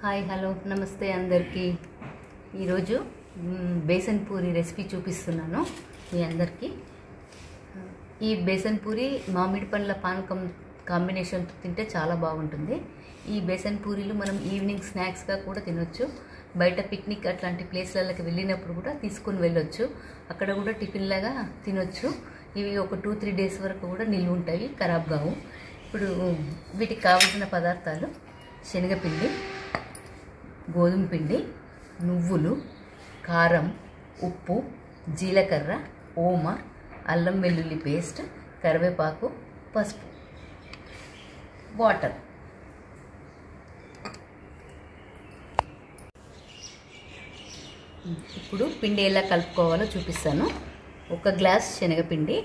Hi hello నమస్తే అందరికీ. ఈరోజు బేసన్ పూరి రెసిపీ చూపిస్తున్నాను మీ అందరికీ. ఈ బేసన్ పూరి మామిడి పండ్ల పానకం కాంబినేషన్ తింటే చాలా బాగుంటుంది. ఈ బేసన్ పూరీలు మనం ఈవినింగ్ స్నాక్స్గా కూడా తినొచ్చు. బయట పిక్నిక్ అట్లాంటి ప్లేస్లకి వెళ్ళినప్పుడు కూడా తీసుకొని వెళ్ళొచ్చు. అక్కడ కూడా టిఫిన్ లాగా తినొచ్చు. ఇవి ఒక 2-3 డేస్ వరకు కూడా నిల్వ ఉంటాయి, ఖరాబ్ కావు. ఇప్పుడు వీటికి కావాల్సిన పదార్థాలు: శనగపిండి, గోధుమ పిండి, నువ్వులు, కారం, ఉప్పు, జీలకర్ర, ఓమ, అల్లం వెల్లుల్లి పేస్ట్, కరివేపాకు, పసుపు, వాటర్. ఇప్పుడు పిండి ఎలా కలుపుకోవాలో చూపిస్తాను. 1 గ్లాస్ శనగపిండి,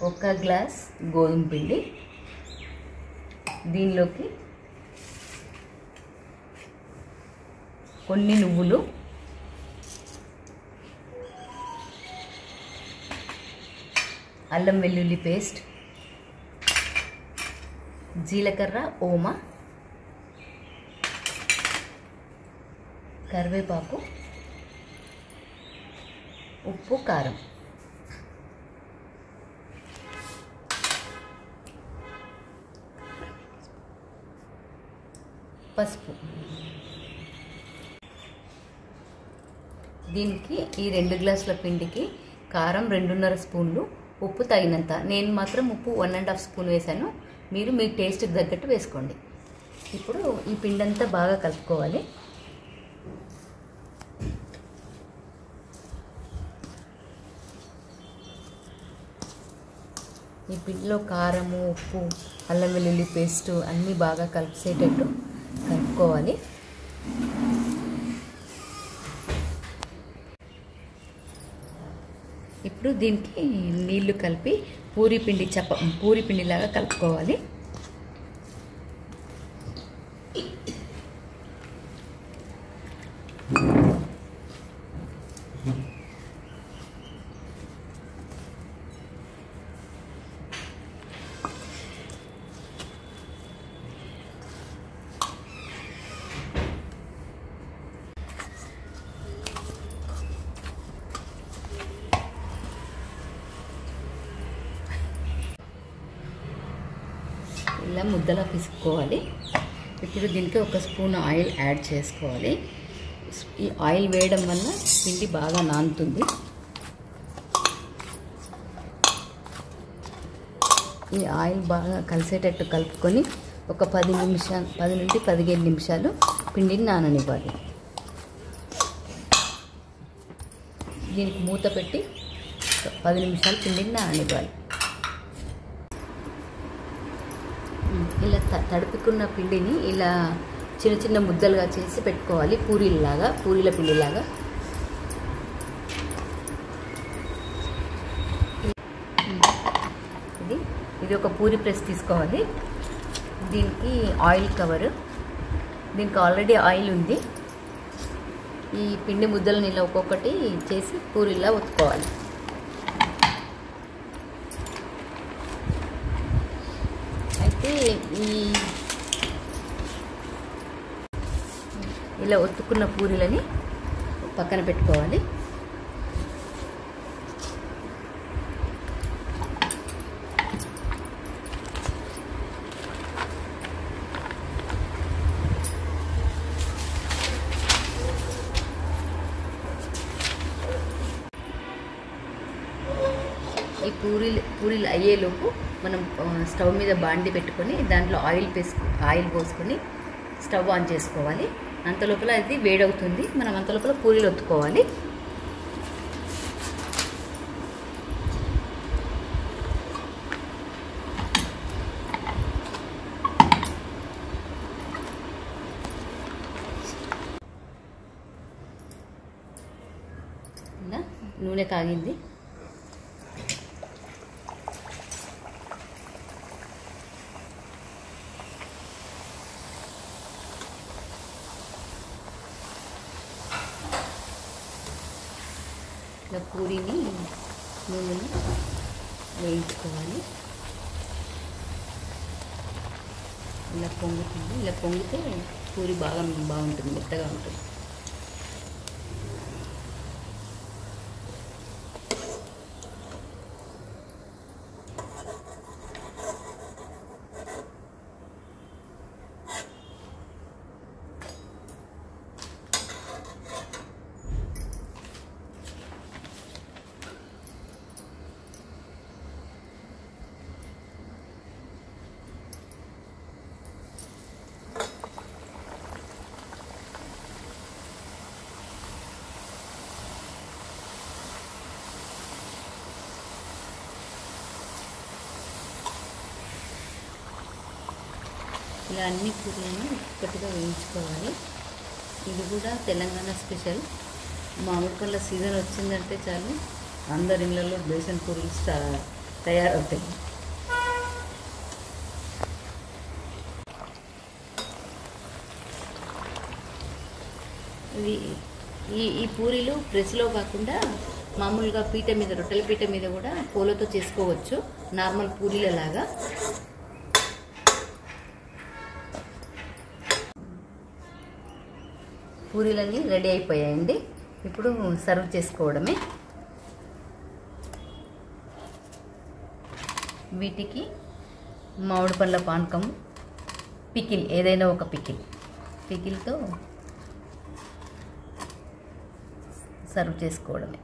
1 గ్లాస్ గోధుమ పిండి, దీనిలోకి కొన్ని నువ్వులు, అల్లం వెల్లుల్లి పేస్ట్, జీలకర్ర, ఓమ, కరివేపాకు, ఉప్పు, కారం, పసుపు. దీనికి ఈ 2 గ్లాసుల పిండికి కారం 2.5 స్పూన్లు, ఉప్పు తగినంత. నేను మాత్రం ఉప్పు 1.5 స్పూన్ వేసాను. మీరు మీ టేస్ట్కి తగ్గట్టు వేసుకోండి. ఇప్పుడు ఈ పిండి అంతా బాగా కలుపుకోవాలి. ఈ పిండిలో కారము, ఉప్పు, అల్లం వెల్లుల్లి పేస్టు అన్నీ బాగా కలిసేటట్టు కలుపుకోవాలి. ఇప్పుడు దీనికి నీళ్లు కలిపి పూరి పిండిలాగా కలుపుకోవాలి. ఇలా ముద్దలా పిసుకోవాలి. ఇప్పుడు దీనికి 1 స్పూన్ ఆయిల్ యాడ్ చేసుకోవాలి. ఈ ఆయిల్ వేయడం వల్ల పిండి బాగా నానుతుంది. ఈ ఆయిల్ బాగా కలిసేటట్టు కలుపుకొని ఒక 10 నుండి 15 నిమిషాలు పిండిని నాననివ్వాలి. దీనికి మూత పెట్టి 10 నిమిషాలు పిండిని నాననివ్వాలి. ఇలా తడుపుకున్న పిండిని ఇలా చిన్న చిన్న ముద్దలుగా చేసి పెట్టుకోవాలి, పూరీల పిండిలాగా. ఇది ఒక పూరి ప్రెస్ తీసుకోవాలి. దీనికి ఆయిల్ కవరు, దీనికి ఆల్రెడీ ఆయిల్ ఉంది. ఈ పిండి ముద్దలను ఇలా ఒక్కొక్కటి చేసి పూరీలా ఒత్తుకోవాలి. ఇలా ఒత్తుకున్న పూరీలని పక్కన పెట్టుకోవాలి. ఈ పూరీలు అయ్యేలోపు మనం స్టవ్ మీద బాండి పెట్టుకొని దాంట్లో ఆయిల్ పోసుకొని స్టవ్ ఆన్ చేసుకోవాలి. అంతలోపల అది వేడవుతుంది. మనం అంతలోపల పూరీలు ఒత్తుకోవాలి. ఇలా నూనె కాగింది. ఇలా పూరీని నూనెని వేయించుకోవాలి. ఇలా పొంగుతుంది. ఇలా పొంగితే పూరి బాగుంటుంది, మెత్తగా ఉంటుంది. ఇలా అన్ని పూరీలను ఒక్కటిగా వేయించుకోవాలి. ఇది కూడా తెలంగాణ స్పెషల్. మామిడి పళ్ళ సీజన్ వచ్చిందంటే చాలు అందరి ఇళ్ళల్లో బేసన్ పూరీలు తయారవుతాయి. ఈ పూరీలు ప్రెస్లో కాకుండా మామూలుగా పీట మీద, రొట్టెల పీట మీద కూడా పూలతో చేసుకోవచ్చు, నార్మల్ పూరీలలాగా. పూరీలన్నీ రెడీ అయిపోయాయండి. ఇప్పుడు సర్వ్ చేసుకోవడమే. వీటికి మామిడి పండ్ల పానకం, పికిల్, ఏదైనా ఒక పికిల్తో సర్వ్ చేసుకోవడమే.